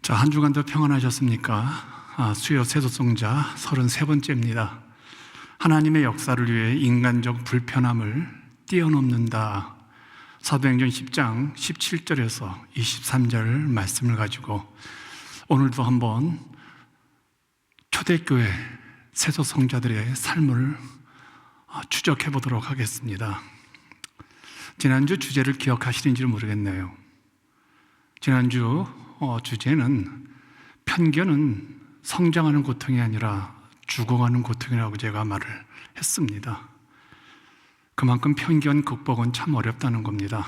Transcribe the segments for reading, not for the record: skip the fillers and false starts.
자, 한 주간도 평안하셨습니까? 수요 세속성자 33번째입니다. 하나님의 역사를 위해 인간적 불편함을 뛰어넘는다. 사도행전 10장 17절에서 23절 말씀을 가지고 오늘도 한번 초대교회 세속성자들의 삶을 추적해 보도록 하겠습니다. 지난주 주제를 기억하시는지 모르겠네요. 지난주 주제는 편견은 성장하는 고통이 아니라 죽어가는 고통이라고 제가 말을 했습니다. 그만큼 편견 극복은 참 어렵다는 겁니다.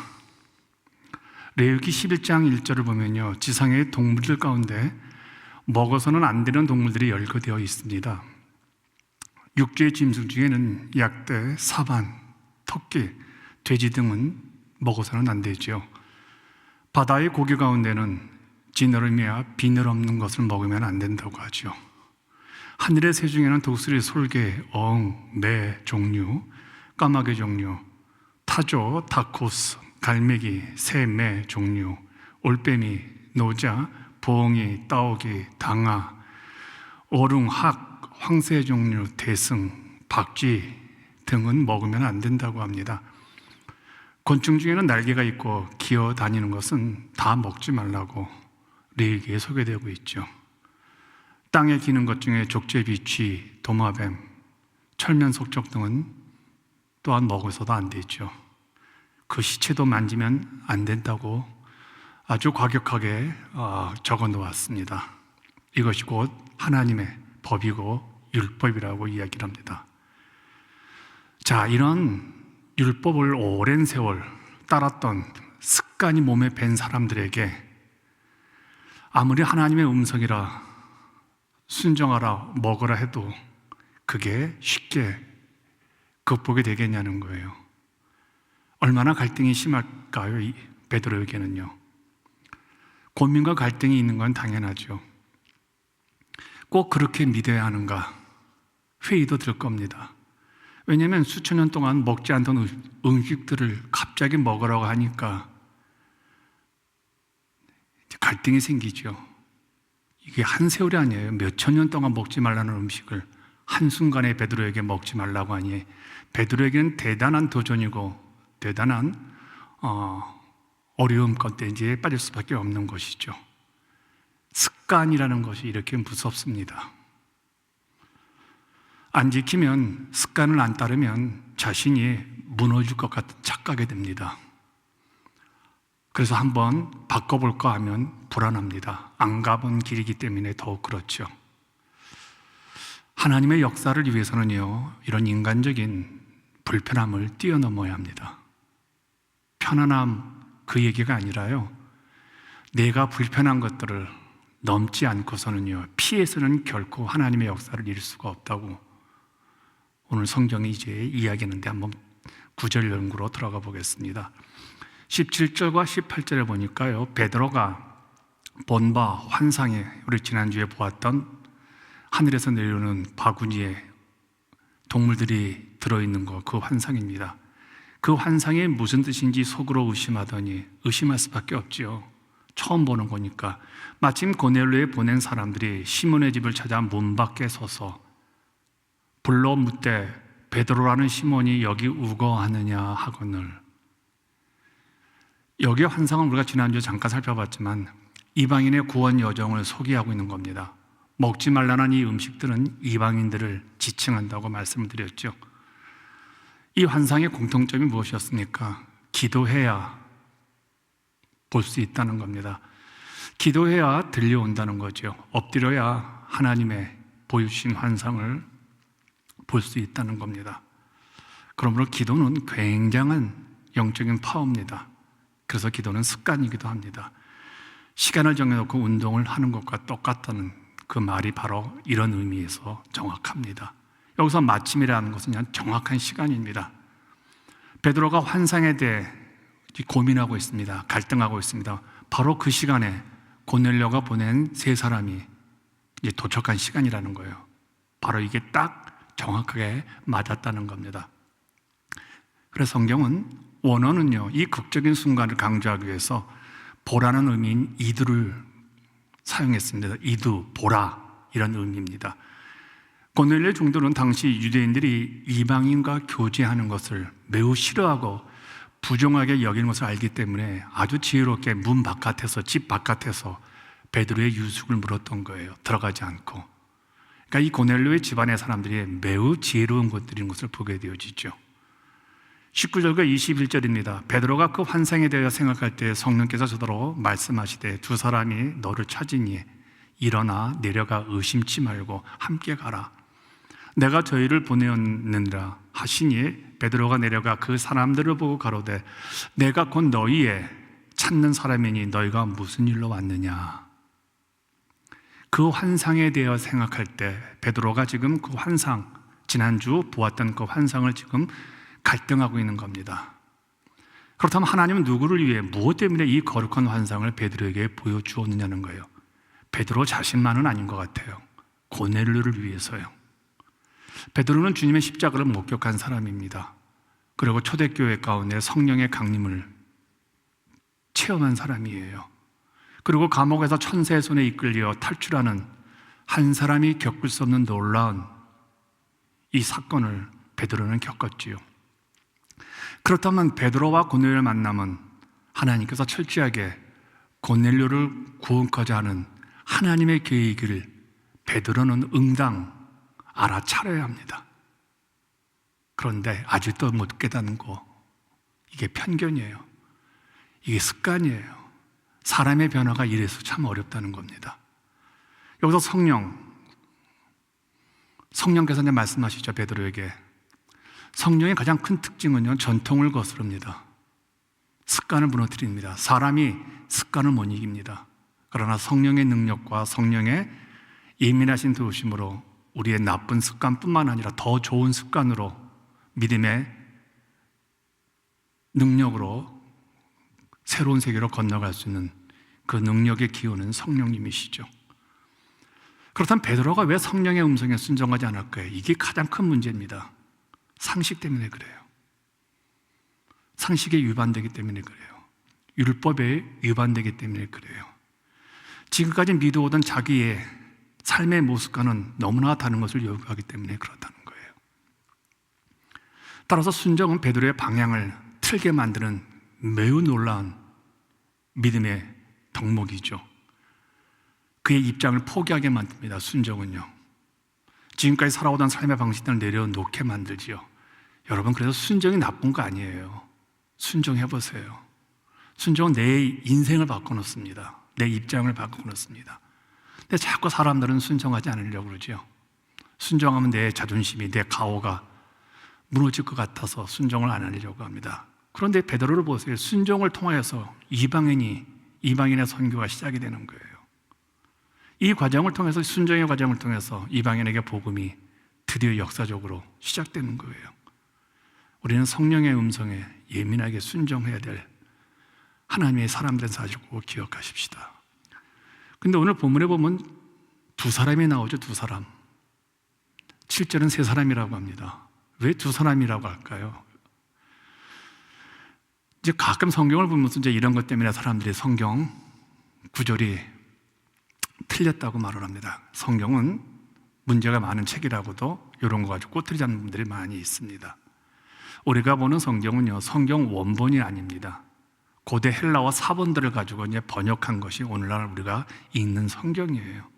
레위기 11장 1절을 보면요, 지상의 동물들 가운데 먹어서는 안 되는 동물들이 열거되어 있습니다. 육지의 짐승 중에는 약대, 사반, 토끼, 돼지 등은 먹어서는 안 되죠. 바다의 고기 가운데는 지느러미와 비늘 없는 것을 먹으면 안 된다고 하죠. 하늘의 새 중에는 독수리, 솔개, 엉, 매 종류, 까마귀 종류, 타조, 다코스, 갈매기, 새, 매 종류, 올빼미, 노자, 부엉이, 따오기, 당아, 어룽, 학, 황새 종류, 대승, 박쥐 등은 먹으면 안 된다고 합니다. 곤충 중에는 날개가 있고 기어 다니는 것은 다 먹지 말라고 레위기에 소개되고 있죠. 땅에 기는 것 중에 족제비, 쥐, 도마뱀, 철면 속적 등은 또한 먹어서도 안 되죠. 그 시체도 만지면 안 된다고 아주 과격하게 적어 놓았습니다. 이것이 곧 하나님의 법이고 율법이라고 이야기를 합니다. 자, 이런 율법을 오랜 세월 따랐던 습관이 몸에 밴 사람들에게 아무리 하나님의 음성이라 순종하라 먹으라 해도 그게 쉽게 극복이 되겠냐는 거예요. 얼마나 갈등이 심할까요? 이 베드로에게는요. 고민과 갈등이 있는 건 당연하죠. 꼭 그렇게 믿어야 하는가? 회의도 들 겁니다. 왜냐하면 수천 년 동안 먹지 않던 음식들을 갑자기 먹으라고 하니까 갈등이 생기죠. 이게 한 세월이 아니에요. 몇천 년 동안 먹지 말라는 음식을 한순간에 베드로에게 먹지 말라고 하니 베드로에게는 대단한 도전이고 대단한 어려움 가운데 이제 빠질 수밖에 없는 것이죠. 습관이라는 것이 이렇게 무섭습니다. 안 지키면, 습관을 안 따르면 자신이 무너질 것 같은 착각이 됩니다. 그래서 한번 바꿔볼까 하면 불안합니다. 안 가본 길이기 때문에 더욱 그렇죠. 하나님의 역사를 위해서는요, 이런 인간적인 불편함을 뛰어넘어야 합니다. 편안함, 그 얘기가 아니라요, 내가 불편한 것들을 넘지 않고서는요, 피해서는 결코 하나님의 역사를 이룰 수가 없다고 오늘 성경이 이제 이야기하는데 한번 구절 연구로 들어가 보겠습니다. 17절과 18절에 보니까요, 베드로가 본 바 환상에, 우리 지난주에 보았던 하늘에서 내려오는 바구니에 동물들이 들어있는 거, 그 환상입니다. 그 환상이 무슨 뜻인지 속으로 의심하더니 의심할 수밖에 없지요. 처음 보는 거니까. 마침 고넬료에 보낸 사람들이 시몬의 집을 찾아 문 밖에 서서 불러 묻되 베드로라는 시몬이 여기 우거하느냐 하거늘. 여기 환상은 우리가 지난주에 잠깐 살펴봤지만 이방인의 구원 여정을 소개하고 있는 겁니다. 먹지 말라는 이 음식들은 이방인들을 지칭한다고 말씀을 드렸죠. 이 환상의 공통점이 무엇이었습니까? 기도해야 볼 수 있다는 겁니다. 기도해야 들려온다는 거죠. 엎드려야 하나님의 보여주신 환상을 볼 수 있다는 겁니다. 그러므로 기도는 굉장한 영적인 파워입니다. 그래서 기도는 습관이기도 합니다. 시간을 정해놓고 운동을 하는 것과 똑같다는 그 말이 바로 이런 의미에서 정확합니다. 여기서 마침이라는 것은 그냥 정확한 시간입니다. 베드로가 환상에 대해 고민하고 있습니다. 갈등하고 있습니다. 바로 그 시간에 고넬료가 보낸 세 사람이 이제 도착한 시간이라는 거예요. 바로 이게 딱 정확하게 맞았다는 겁니다. 그래서 성경은 원어는요, 이 극적인 순간을 강조하기 위해서 보라는 의미인 이들을 사용했습니다. 이두, 보라 이런 의미입니다. 고넬료 중도는 당시 유대인들이 이방인과 교제하는 것을 매우 싫어하고 부정하게 여기는 것을 알기 때문에 아주 지혜롭게 문 바깥에서, 집 바깥에서 베드로의 유숙을 물었던 거예요. 들어가지 않고. 그러니까 이 고넬료의 집안의 사람들이 매우 지혜로운 것들인 것을 보게 되어지죠. 19절과 21절입니다. 베드로가 그 환상에 대하여 생각할 때 성령께서 저더러 말씀하시되 두 사람이 너를 찾으니 일어나 내려가 의심치 말고 함께 가라. 내가 저희를 보내었느니라 하시니 베드로가 내려가 그 사람들을 보고 가로되 내가 곧 너희의 찾는 사람이니 너희가 무슨 일로 왔느냐. 그 환상에 대하여 생각할 때 베드로가 지금 그 환상, 지난주 보았던 그 환상을 지금 갈등하고 있는 겁니다. 그렇다면 하나님은 누구를 위해, 무엇 때문에 이 거룩한 환상을 베드로에게 보여주었느냐는 거예요. 베드로 자신만은 아닌 것 같아요. 고넬료를 위해서요. 베드로는 주님의 십자가를 목격한 사람입니다. 그리고 초대교회 가운데 성령의 강림을 체험한 사람이에요. 그리고 감옥에서 천사의 손에 이끌려 탈출하는 한 사람이 겪을 수 없는 놀라운 이 사건을 베드로는 겪었지요. 그렇다면 베드로와 고넬료의 만남은 하나님께서 철저하게 고넬료를 구원하고자 하는 하나님의 계획을 베드로는 응당 알아차려야 합니다. 그런데 아직도 못 깨닫는 거, 이게 편견이에요. 이게 습관이에요. 사람의 변화가 이래서 참 어렵다는 겁니다. 여기서 성령께서 이제 말씀하시죠. 베드로에게 성령의 가장 큰 특징은요, 전통을 거스릅니다. 습관을 무너뜨립니다. 사람이 습관을 못 이깁니다. 그러나 성령의 능력과 성령의 예민하신 도우심으로 우리의 나쁜 습관뿐만 아니라 더 좋은 습관으로 믿음의 능력으로 새로운 세계로 건너갈 수 있는 그 능력의 기운은 성령님이시죠. 그렇다면 베드로가 왜 성령의 음성에 순종하지 않을까요? 이게 가장 큰 문제입니다. 상식 때문에 그래요. 상식에 위반되기 때문에 그래요. 율법에 위반되기 때문에 그래요. 지금까지 믿어오던 자기의 삶의 모습과는 너무나 다른 것을 요구하기 때문에 그렇다는 거예요. 따라서 순종은 베드로의 방향을 틀게 만드는 매우 놀라운 믿음의 덕목이죠. 그의 입장을 포기하게 만듭니다. 순종은요. 지금까지 살아오던 삶의 방식들을 내려놓게 만들지요. 여러분, 그래서 순종이 나쁜 거 아니에요. 순종해보세요. 순종은 내 인생을 바꿔놓습니다. 내 입장을 바꿔놓습니다. 근데 자꾸 사람들은 순종하지 않으려고 그러죠. 순종하면 내 자존심이, 내 가오가 무너질 것 같아서 순종을 안 하려고 합니다. 그런데 베드로를 보세요. 순종을 통하여서 이방인의 선교가 시작이 되는 거예요. 이 과정을 통해서, 순종의 과정을 통해서 이방인에게 복음이 드디어 역사적으로 시작되는 거예요. 우리는 성령의 음성에 예민하게 순종해야 될 하나님의 사람된 사실을 기억하십시다. 근데 오늘 본문에 보면 두 사람이 나오죠. 두 사람. 7절은 세 사람이라고 합니다. 왜 두 사람이라고 할까요? 이제 가끔 성경을 보면서 이제 이런 것 때문에 사람들이 성경 구절이 틀렸다고 말을 합니다. 성경은 문제가 많은 책이라고도 이런 거 가지고 꼬투리 잡는 분들이 많이 있습니다. 우리가 보는 성경은요, 성경 원본이 아닙니다. 고대 헬라어 사본들을 가지고 이제 번역한 것이 오늘날 우리가 읽는 성경이에요.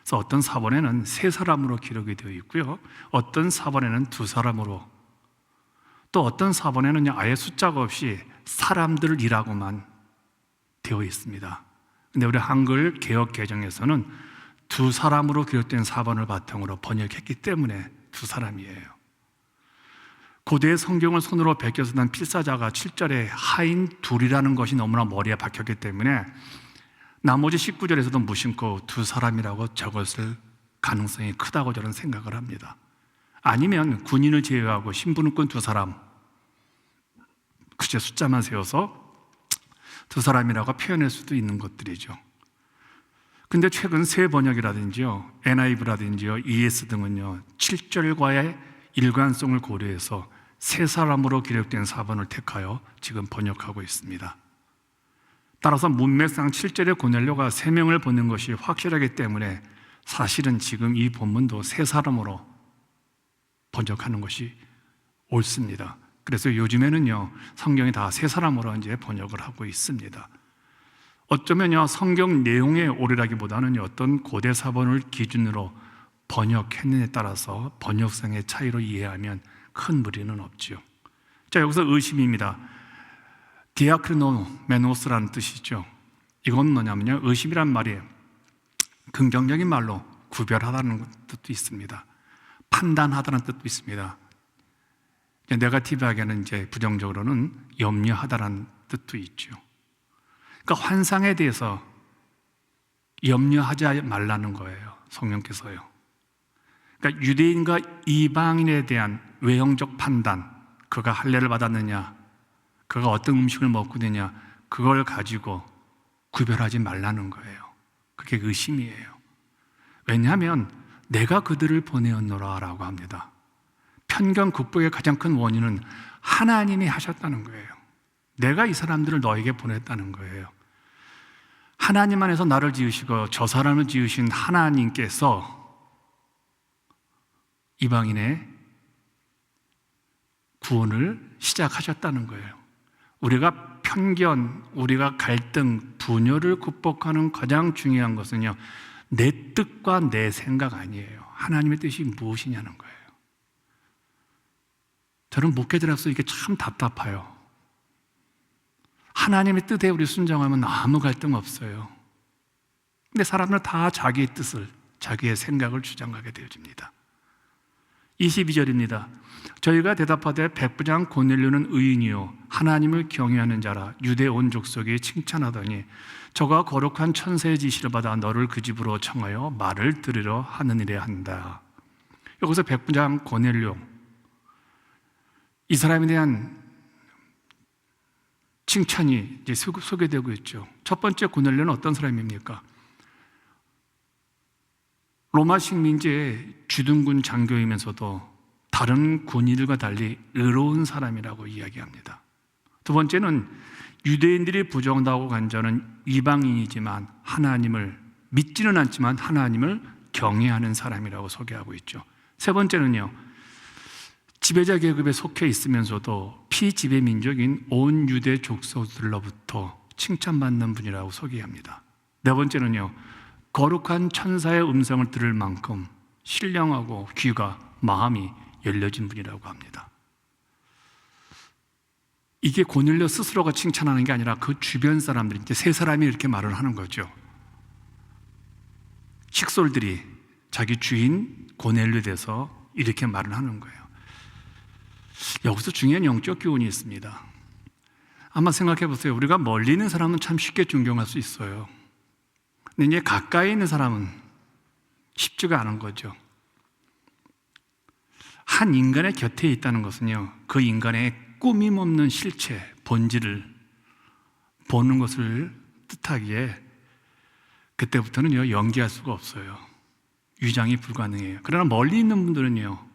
그래서 어떤 사본에는 세 사람으로 기록이 되어 있고요, 어떤 사본에는 두 사람으로, 또 어떤 사본에는 아예 숫자가 없이 사람들이라고만 되어 있습니다. 근데 우리 한글 개역 개정에서는 두 사람으로 기록된 사본을 바탕으로 번역했기 때문에 두 사람이에요. 고대의 성경을 손으로 베껴서 난 필사자가 7절에 하인 둘이라는 것이 너무나 머리에 박혔기 때문에 나머지 19절에서도 무심코 두 사람이라고 적었을 가능성이 크다고 저는 생각을 합니다. 아니면 군인을 제외하고 신분권 두 사람, 그저 숫자만 세워서 두 사람이라고 표현할 수도 있는 것들이죠. 근데 최근 새 번역이라든지요, NIV라든지요, ES 등은요, 7절과의 일관성을 고려해서 세 사람으로 기록된 사본을 택하여 지금 번역하고 있습니다. 따라서 문맥상 7절에 고넬료가 3명을 보낸 것이 확실하기 때문에 사실은 지금 이 본문도 세 사람으로 번역하는 것이 옳습니다. 그래서 요즘에는요, 성경이 다 세 사람으로 이제 번역을 하고 있습니다. 어쩌면요, 성경 내용의 오류라기보다는 어떤 고대 사본을 기준으로 번역했느냐에 따라서 번역상의 차이로 이해하면 큰 무리는 없지요. 자, 여기서 의심입니다. 디아크리노메노스라는 뜻이죠. 이건 뭐냐면요, 의심이란 말이 긍정적인 말로 구별하다는 뜻도 있습니다. 판단하다는 뜻도 있습니다. 네거티브하게는 이제 부정적으로는 염려하다라는 뜻도 있죠. 그러니까 환상에 대해서 염려하지 말라는 거예요, 성령께서요. 그러니까 유대인과 이방인에 대한 외형적 판단, 그가 할례를 받았느냐, 그가 어떤 음식을 먹고 있느냐, 그걸 가지고 구별하지 말라는 거예요. 그게 의심이에요. 왜냐하면 내가 그들을 보내었노라 라고 합니다. 편견 극복의 가장 큰 원인은 하나님이 하셨다는 거예요. 내가 이 사람들을 너에게 보냈다는 거예요. 하나님 안에서 나를 지으시고 저 사람을 지으신 하나님께서 이방인의 구원을 시작하셨다는 거예요. 우리가 편견, 우리가 갈등, 분열을 극복하는 가장 중요한 것은요, 내 뜻과 내 생각 아니에요. 하나님의 뜻이 무엇이냐는 거예요. 저는 목회자로서 이게 참 답답해요. 하나님의 뜻에 우리 순종하면 아무 갈등 없어요. 근데 사람들은 다 자기의 뜻을, 자기의 생각을 주장하게 되어집니다. 22절입니다. 저희가 대답하되 백부장 고넬료는 의인이요 하나님을 경외하는 자라 유대 온 족속이 칭찬하더니 저가 거룩한 천사의 지시를 받아 너를 그 집으로 청하여 말을 들으려 하느니라 한다. 여기서 백부장 고넬료, 이 사람에 대한 칭찬이 이제 소개되고 있죠. 첫 번째 고넬료는 어떤 사람입니까? 로마 식민지의 주둔군 장교이면서도 다른 군인들과 달리 의로운 사람이라고 이야기합니다. 두 번째는 유대인들이 부정하고 간주하는 이방인이지만 하나님을 믿지는 않지만 하나님을 경외하는 사람이라고 소개하고 있죠. 세 번째는요, 지배자 계급에 속해 있으면서도 피지배 민족인 온 유대 족속들로부터 칭찬받는 분이라고 소개합니다. 네 번째는요, 거룩한 천사의 음성을 들을 만큼 신령하고 귀가, 마음이 열려진 분이라고 합니다. 이게 고넬료 스스로가 칭찬하는 게 아니라 그 주변 사람들이, 이제 세 사람이 이렇게 말을 하는 거죠. 식솔들이 자기 주인 고넬료에 대해서 이렇게 말을 하는 거예요. 여기서 중요한 영적 교훈이 있습니다. 한번 생각해 보세요. 우리가 멀리 있는 사람은 참 쉽게 존경할 수 있어요. 근데 이제 가까이 있는 사람은 쉽지가 않은 거죠. 한 인간의 곁에 있다는 것은요, 그 인간의 꾸밈 없는 실체, 본질을 보는 것을 뜻하기에 그때부터는요, 연기할 수가 없어요. 위장이 불가능해요. 그러나 멀리 있는 분들은요,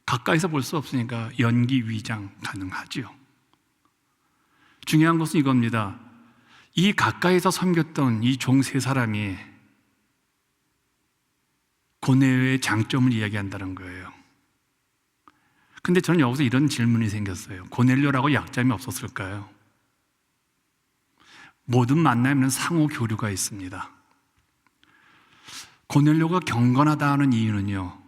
가까이서 볼 수 없으니까 연기, 위장 가능하지요. 중요한 것은 이겁니다. 이 가까이서 섬겼던 이 종 세 사람이 고넬료의 장점을 이야기한다는 거예요. 근데 저는 여기서 이런 질문이 생겼어요. 고넬료라고 약점이 없었을까요? 모든 만남에는 상호 교류가 있습니다. 고넬료가 경건하다 하는 이유는요,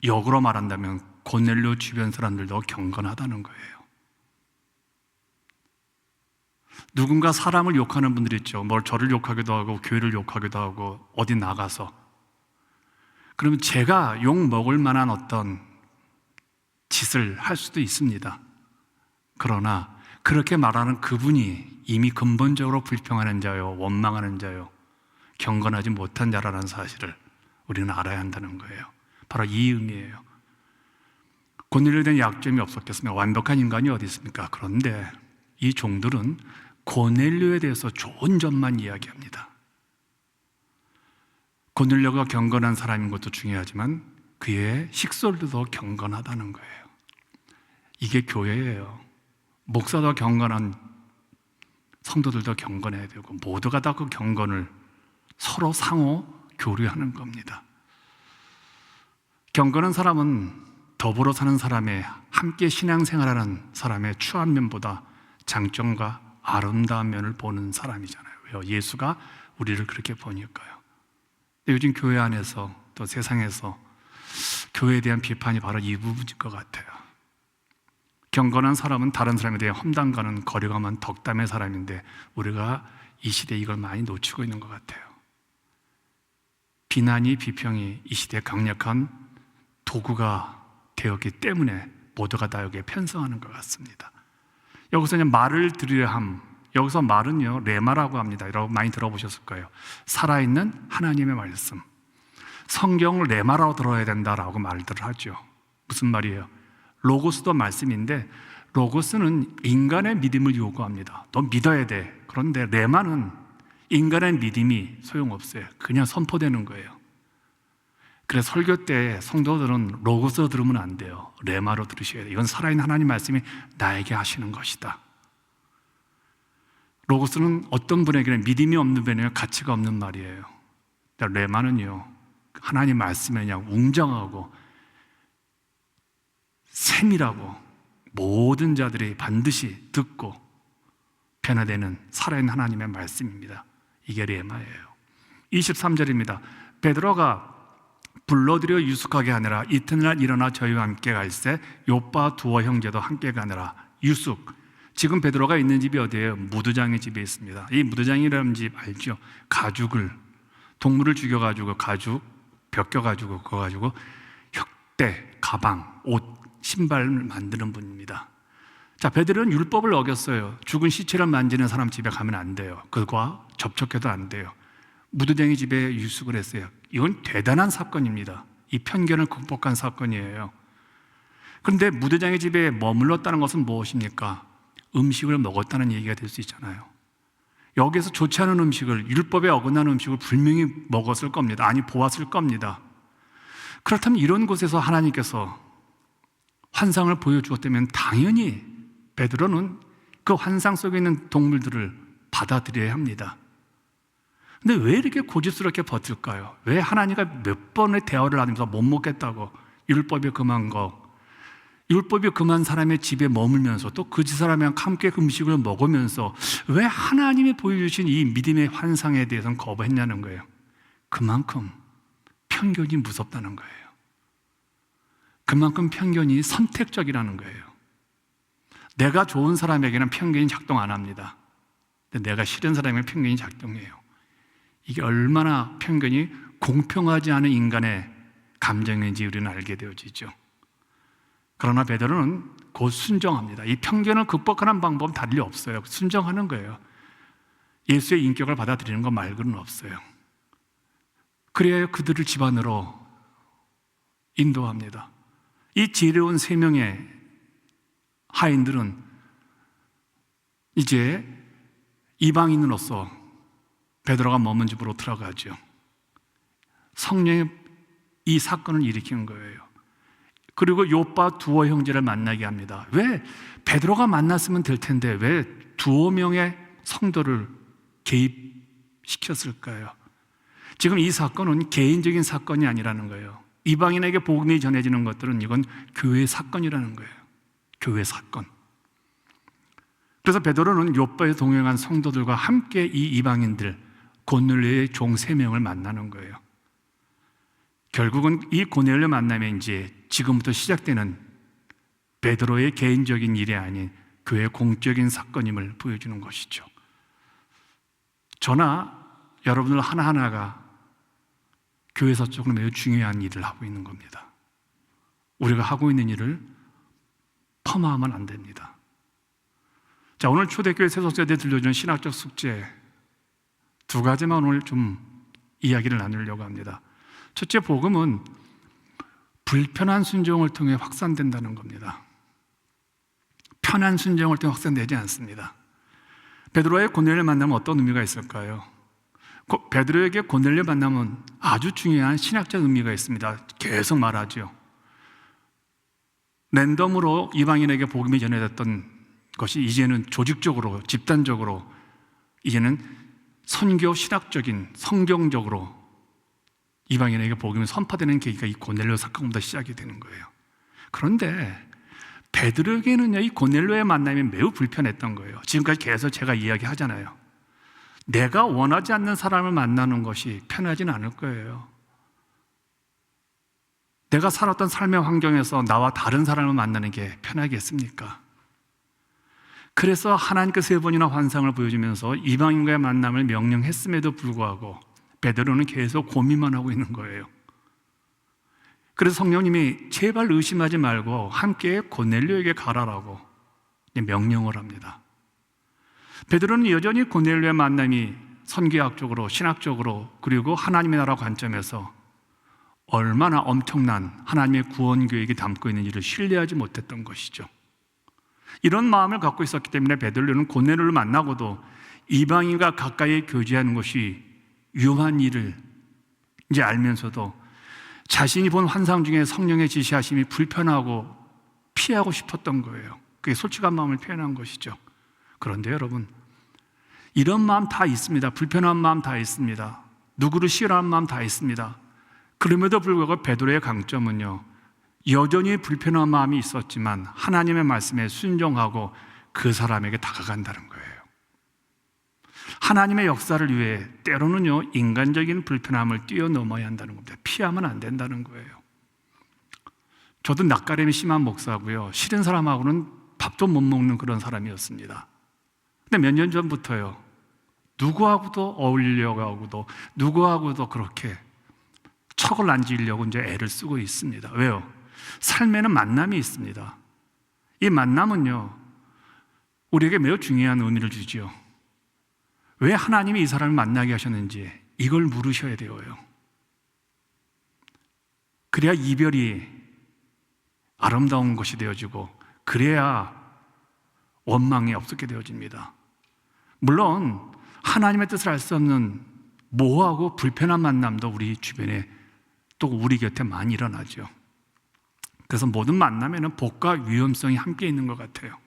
역으로 말한다면 고넬료 주변 사람들도 경건하다는 거예요. 누군가 사람을 욕하는 분들이 있죠. 뭘 저를 욕하기도 하고 교회를 욕하기도 하고 어디 나가서. 그러면 제가 욕 먹을 만한 어떤 짓을 할 수도 있습니다. 그러나 그렇게 말하는 그분이 이미 근본적으로 불평하는 자요, 원망하는 자요, 경건하지 못한 자라는 사실을 우리는 알아야 한다는 거예요. 바로 이 의미예요. 고넬료에 대한 약점이 없었겠으면 완벽한 인간이 어디 있습니까? 그런데 이 종들은 고넬료에 대해서 좋은 점만 이야기합니다. 고넬료가 경건한 사람인 것도 중요하지만 그의 식솔도 경건하다는 거예요. 이게 교회예요. 목사도 경건한 성도들도 경건해야 되고 모두가 다 그 경건을 서로 상호 교류하는 겁니다. 경건한 사람은 더불어 사는 사람의, 함께 신앙생활하는 사람의 추한 면보다 장점과 아름다운 면을 보는 사람이잖아요. 왜요? 예수가 우리를 그렇게 보니까요. 요즘 교회 안에서 또 세상에서 교회에 대한 비판이 바로 이 부분일 것 같아요. 경건한 사람은 다른 사람에 대해 험담과는 거리가 먼 덕담의 사람인데 우리가 이 시대에 이걸 많이 놓치고 있는 것 같아요. 비난이, 비평이 이 시대에 강력한 도구가 되었기 때문에 모두가 다 여기에 편성하는 것 같습니다. 여기서 이제 말을 들으려 함, 여기서 말은요 레마라고 합니다. 여러분 많이 들어보셨을 거예요. 살아있는 하나님의 말씀, 성경을 레마라고 들어야 된다라고 말들을 하죠. 무슨 말이에요? 로고스도 말씀인데 로고스는 인간의 믿음을 요구합니다. 너 믿어야 돼. 그런데 레마는 인간의 믿음이 소용없어요. 그냥 선포되는 거예요. 그래서 설교 때 성도들은 로고스 들으면 안 돼요. 레마로 들으셔야 돼요. 이건 살아있는 하나님 말씀이 나에게 하시는 것이다. 로고스는 어떤 분에게는 믿음이 없는 분에게는 가치가 없는 말이에요. 레마는요 하나님 말씀에 그냥 웅장하고 세밀하고 모든 자들이 반드시 듣고 변화되는 살아있는 하나님의 말씀입니다. 이게 레마예요. 23절입니다. 베드로가 불러들여 유숙하게 하느라 이튿날 일어나 저희와 함께 갈새 요빠 두어 형제도 함께 가느라. 유숙, 지금 베드로가 있는 집이 어디예요? 무드장의 집에 있습니다. 이 무드장이라는 집 알죠? 가죽을, 동물을 죽여가지고 가죽 벗겨가지고 그거 가지고 혁대, 가방, 옷, 신발을 만드는 분입니다. 자, 베드로는 율법을 어겼어요. 죽은 시체를 만지는 사람 집에 가면 안 돼요. 그과 접촉해도 안 돼요. 무드장의 집에 유숙을 했어요. 이건 대단한 사건입니다. 이 편견을 극복한 사건이에요. 그런데 무드장의 집에 머물렀다는 것은 무엇입니까? 음식을 먹었다는 얘기가 될 수 있잖아요. 여기에서 좋지 않은 음식을, 율법에 어긋나는 음식을 분명히 먹었을 겁니다. 아니, 보았을 겁니다. 그렇다면 이런 곳에서 하나님께서 환상을 보여주었다면 당연히 베드로는 그 환상 속에 있는 동물들을 받아들여야 합니다. 근데 왜 이렇게 고집스럽게 버틸까요? 왜 하나님과 몇 번의 대화를 나누면서 못 먹겠다고, 율법이 금한 거, 율법이 금한 사람의 집에 머물면서 또 그 사람이랑 함께 음식을 먹으면서 왜 하나님이 보여주신 이 믿음의 환상에 대해서는 거부했냐는 거예요. 그만큼 편견이 무섭다는 거예요. 그만큼 편견이 선택적이라는 거예요. 내가 좋은 사람에게는 편견이 작동 안 합니다. 근데 내가 싫은 사람에게는 편견이 작동해요. 이게 얼마나 편견이 공평하지 않은 인간의 감정인지 우리는 알게 되어지죠. 그러나 베드로는 곧 순종합니다. 이 편견을 극복하는 방법은 달리 없어요. 순종하는 거예요. 예수의 인격을 받아들이는 것 말고는 없어요. 그래야 그들을 집안으로 인도합니다. 이 지혜로운 세 명의 하인들은 이제 이방인으로서 베드로가 머문 집으로 들어가죠. 성령이 이 사건을 일으키는 거예요. 그리고 요빠 두어 형제를 만나게 합니다. 왜? 베드로가 만났으면 될 텐데 왜 두어 명의 성도를 개입시켰을까요? 지금 이 사건은 개인적인 사건이 아니라는 거예요. 이방인에게 복음이 전해지는 것들은 이건 교회의 사건이라는 거예요. 교회 사건. 그래서 베드로는 요빠에 동행한 성도들과 함께 이 이방인들 고넬료의 종 3명을 만나는 거예요. 결국은 이 고넬료 만남에 이제 지금부터 시작되는 베드로의 개인적인 일이 아닌 교회의 공적인 사건임을 보여주는 것이죠. 저나 여러분들 하나하나가 교회에서 조금 매우 중요한 일을 하고 있는 겁니다. 우리가 하고 있는 일을 폄하하면 안 됩니다. 자, 오늘 초대교회 세속세대에 들려주는 신학적 숙제 2가지만 오늘 좀 이야기를 나누려고 합니다. 첫째, 복음은 불편한 순종을 통해 확산된다는 겁니다. 편한 순종을 통해 확산되지 않습니다. 베드로의 고넬료 만나면 어떤 의미가 있을까요? 베드로에게 고넬료 만나면 아주 중요한 신학적 의미가 있습니다. 계속 말하죠. 랜덤으로 이방인에게 복음이 전해졌던 것이 이제는 조직적으로, 집단적으로 이제는 선교 신학적인 성경적으로 이방인에게 복음이 선포되는 계기가 이 고넬료 사건부터 시작이 되는 거예요. 그런데 베드로에게는요, 이 고넬료의 만남이 매우 불편했던 거예요. 지금까지 계속 제가 이야기하잖아요. 내가 원하지 않는 사람을 만나는 것이 편하지는 않을 거예요. 내가 살았던 삶의 환경에서 나와 다른 사람을 만나는 게 편하겠습니까? 그래서 하나님께서 3번이나 환상을 보여주면서 이방인과의 만남을 명령했음에도 불구하고 베드로는 계속 고민만 하고 있는 거예요. 그래서 성령님이 제발 의심하지 말고 함께 고넬료에게 가라라고 명령을 합니다. 베드로는 여전히 고넬료의 만남이 선교학적으로, 신학적으로, 그리고 하나님의 나라 관점에서 얼마나 엄청난 하나님의 구원 계획이 담고 있는지를 신뢰하지 못했던 것이죠. 이런 마음을 갖고 있었기 때문에 베드로는 고넬료를 만나고도 이방인과 가까이 교제하는 것이 위험한 일을 이제 알면서도 자신이 본 환상 중에 성령의 지시하심이 불편하고 피하고 싶었던 거예요. 그게 솔직한 마음을 표현한 것이죠. 그런데 여러분, 이런 마음 다 있습니다. 불편한 마음 다 있습니다. 누구를 싫어하는 마음 다 있습니다. 그럼에도 불구하고 베드로의 강점은요, 여전히 불편한 마음이 있었지만 하나님의 말씀에 순종하고 그 사람에게 다가간다는 거예요. 하나님의 역사를 위해 때로는요, 인간적인 불편함을 뛰어넘어야 한다는 겁니다. 피하면 안 된다는 거예요. 저도 낯가림이 심한 목사고요, 싫은 사람하고는 밥도 못 먹는 그런 사람이었습니다. 근데 몇 년 전부터요, 누구하고도 어울리려고 하고도 누구하고도 그렇게 척을 안 지으려고 이제 애를 쓰고 있습니다. 왜요? 삶에는 만남이 있습니다. 이 만남은요, 우리에게 매우 중요한 의미를 주지요. 왜 하나님이 이 사람을 만나게 하셨는지 이걸 물으셔야 돼요. 그래야 이별이 아름다운 것이 되어지고, 그래야 원망이 없게 되어집니다. 물론 하나님의 뜻을 알 수 없는 모호하고 불편한 만남도 우리 주변에 또 우리 곁에 많이 일어나죠. 그래서 모든 만남에는 복과 위험성이 함께 있는 것 같아요.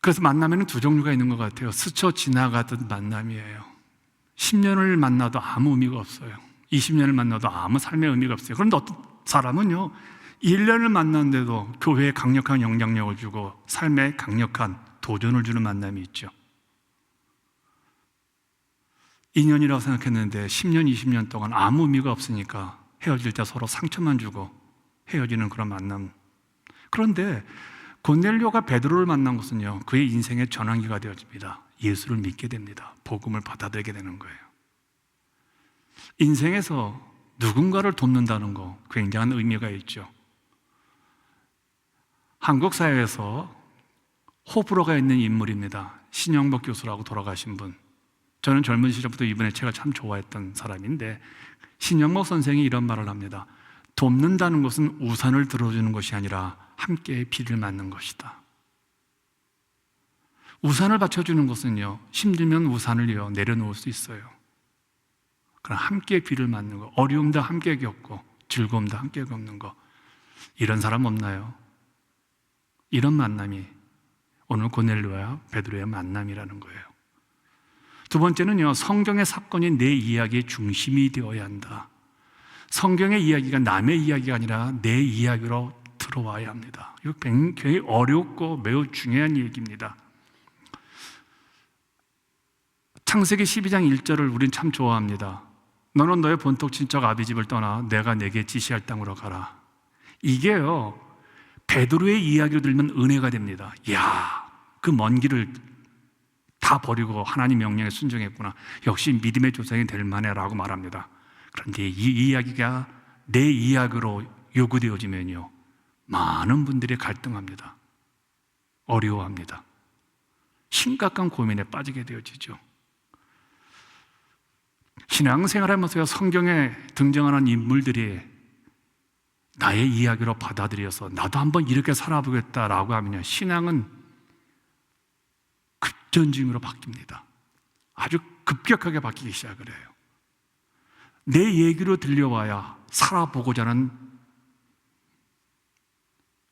그래서 만남에는 두 종류가 있는 것 같아요. 스쳐 지나가던 만남이에요. 10년을 만나도 아무 의미가 없어요. 20년을 만나도 아무 삶의 의미가 없어요. 그런데 어떤 사람은요, 1년을 만났는데도 교회에 강력한 영향력을 주고 삶에 강력한 도전을 주는 만남이 있죠. 2년이라고 생각했는데 10년, 20년 동안 아무 의미가 없으니까 헤어질 때 서로 상처만 주고 헤어지는 그런 만남. 그런데 고넬료가 베드로를 만난 것은요, 그의 인생의 전환기가 되어집니다. 예수를 믿게 됩니다. 복음을 받아들이게 되는 거예요. 인생에서 누군가를 돕는다는 거 굉장한 의미가 있죠. 한국 사회에서 호불호가 있는 인물입니다. 신영복 교수라고 돌아가신 분. 저는 젊은 시절부터 이분의 책을 참 좋아했던 사람인데, 신영복 선생이 이런 말을 합니다. 돕는다는 것은 우산을 들어주는 것이 아니라 함께 비를 맞는 것이다. 우산을 받쳐주는 것은요, 힘들면 우산을요 내려놓을 수 있어요. 그럼 함께 비를 맞는 거, 어려움도 함께 겪고 즐거움도 함께 겪는 거, 이런 사람 없나요? 이런 만남이 오늘 고넬료와 베드로의 만남이라는 거예요. 두 번째는요, 성경의 사건이 내 이야기의 중심이 되어야 한다. 성경의 이야기가 남의 이야기가 아니라 내 이야기로 들어와야 합니다. 이거 굉장히 어렵고 매우 중요한 얘기입니다. 창세기 12장 1절을 우린 참 좋아합니다. 너는 너의 본토 친척 아비 집을 떠나 내가 내게 지시할 땅으로 가라. 이게요, 베드로의 이야기로 들으면 은혜가 됩니다. 이야, 그 먼 길을 다 버리고 하나님 명령에 순종했구나. 역시 믿음의 조상이 될 만해라고 말합니다. 그런데 이 이야기가 내 이야기로 요구되어지면요, 많은 분들이 갈등합니다. 어려워합니다. 심각한 고민에 빠지게 되어지죠. 신앙생활하면서 성경에 등장하는 인물들이 나의 이야기로 받아들여서 나도 한번 이렇게 살아보겠다라고 하면요, 신앙은 급전중으로 바뀝니다. 아주 급격하게 바뀌기 시작을 해요. 내 얘기로 들려와야 살아보고자 하는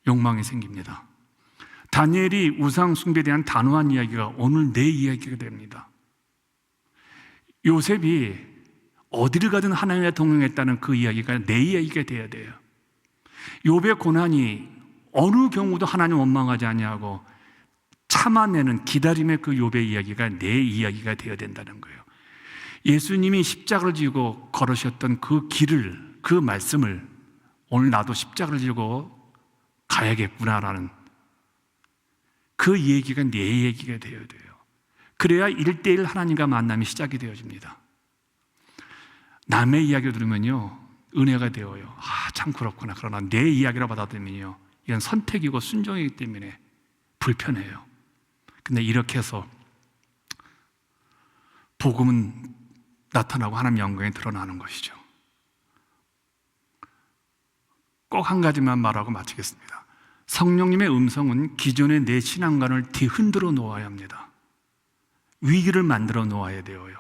욕망이 생깁니다. 다니엘이 우상 숭배에 대한 단호한 이야기가 오늘 내 이야기가 됩니다. 요셉이 어디를 가든 하나님과 동행했다는 그 이야기가 내 이야기가 돼야 돼요. 욥의 고난이 어느 경우도 하나님 원망하지 아니하고 참아내는 기다림의 그 욥의 이야기가 내 이야기가 되어야 된다는 거예요. 예수님이 십자가를 지고 걸으셨던 그 길을, 그 말씀을 오늘 나도 십자가를 지고 가야겠구나라는 그 얘기가 내 얘기가 되어야 돼요. 그래야 1대1 하나님과 만남이 시작이 되어집니다. 남의 이야기를 들으면요 은혜가 되어요. 참 그렇구나. 그러나 내 이야기로 받아들이면요 이건 선택이고 순종이기 때문에 불편해요. 근데 이렇게 해서 복음은 나타나고 하나님 영광이 드러나는 것이죠. 꼭 한 가지만 말하고 마치겠습니다. 성령님의 음성은 기존의 내 신앙관을 뒤흔들어 놓아야 합니다. 위기를 만들어 놓아야 되어요.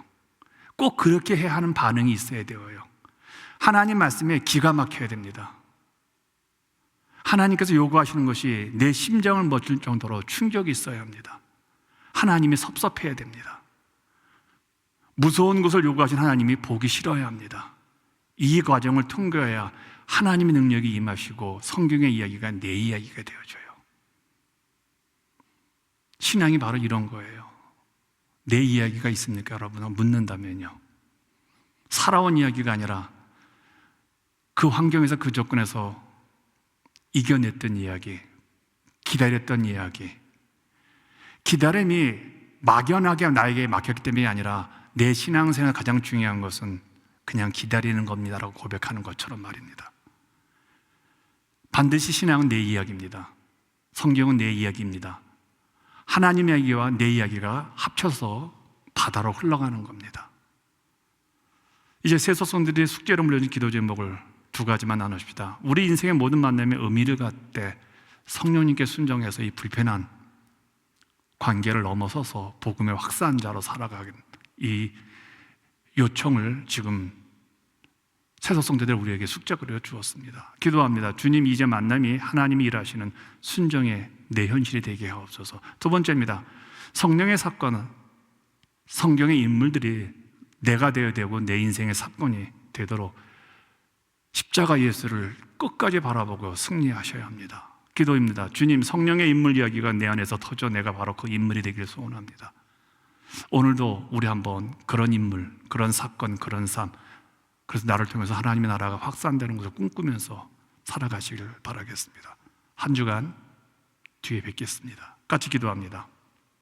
꼭 그렇게 해야 하는 반응이 있어야 되어요. 하나님 말씀에 기가 막혀야 됩니다. 하나님께서 요구하시는 것이 내 심장을 멎을 정도로 충격이 있어야 합니다. 하나님이 섭섭해야 됩니다. 무서운 것을 요구하신 하나님이 보기 싫어야 합니다. 이 과정을 통과해야 하나님의 능력이 임하시고 성경의 이야기가 내 이야기가 되어져요. 신앙이 바로 이런 거예요. 내 이야기가 있습니까? 여러분 묻는다면요 살아온 이야기가 아니라 그 환경에서 그 조건에서 이겨냈던 이야기, 기다렸던 이야기. 기다림이 막연하게 나에게 막혔기 때문이 아니라 내 신앙생활 가장 중요한 것은 그냥 기다리는 겁니다라고 고백하는 것처럼 말입니다. 반드시 신앙은 내 이야기입니다. 성경은 내 이야기입니다. 하나님의 이야기와 내 이야기가 합쳐서 바다로 흘러가는 겁니다. 이제 새 소성들이 숙제로 물려준 기도 제목을 두 가지만 나눕시다. 우리 인생의 모든 만남에 의미를 갖되 성령님께 순종해서 이 불편한 관계를 넘어서서 복음의 확산자로 살아가는 이 요청을 지금 새 소성들이 우리에게 숙제로 주었습니다. 기도합니다. 주님, 이제 만남이 하나님이 일하시는 순종의 내 현실이 되게 하옵소서. 두 번째입니다. 성령의 사건은 성경의 인물들이 내가 되어야 되고 내 인생의 사건이 되도록 십자가 예수를 끝까지 바라보고 승리하셔야 합니다. 기도입니다. 주님, 성령의 인물 이야기가 내 안에서 터져 내가 바로 그 인물이 되기를 소원합니다. 오늘도 우리 한번 그런 인물, 그런 사건, 그런 삶, 그래서 나를 통해서 하나님의 나라가 확산되는 것을 꿈꾸면서 살아가시길 바라겠습니다. 한 주간 뒤에 뵙겠습니다. 같이 기도합니다.